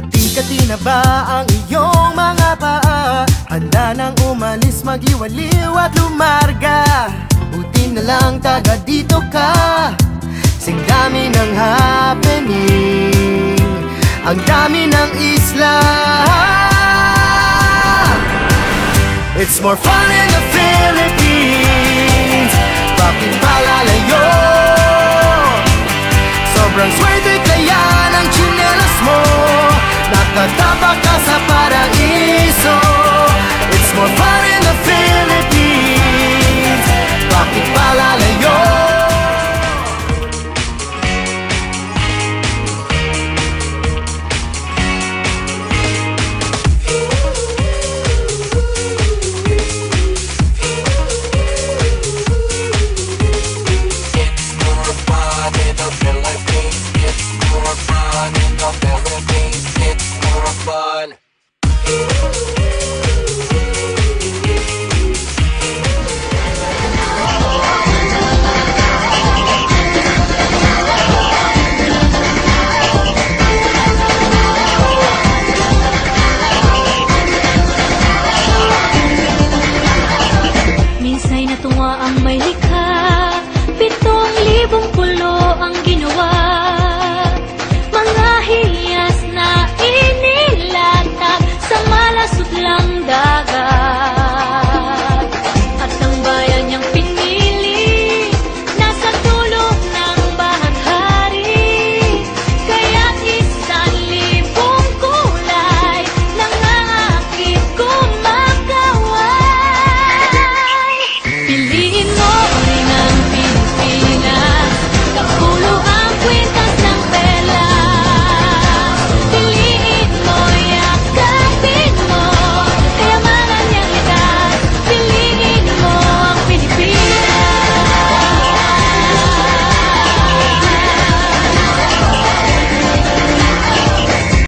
Hati-hati na ba ang iyong mga paa? Handa nang umalis, magliwaliw at lumarga. Buti na lang taga dito ka. Sing dami ng happening, ang dami ng isla. It's more fun in the Philippines. Bakit palalayo? Sobrang swerte kaya ng tsinelas mo. Nakatapak ka sa paraíso.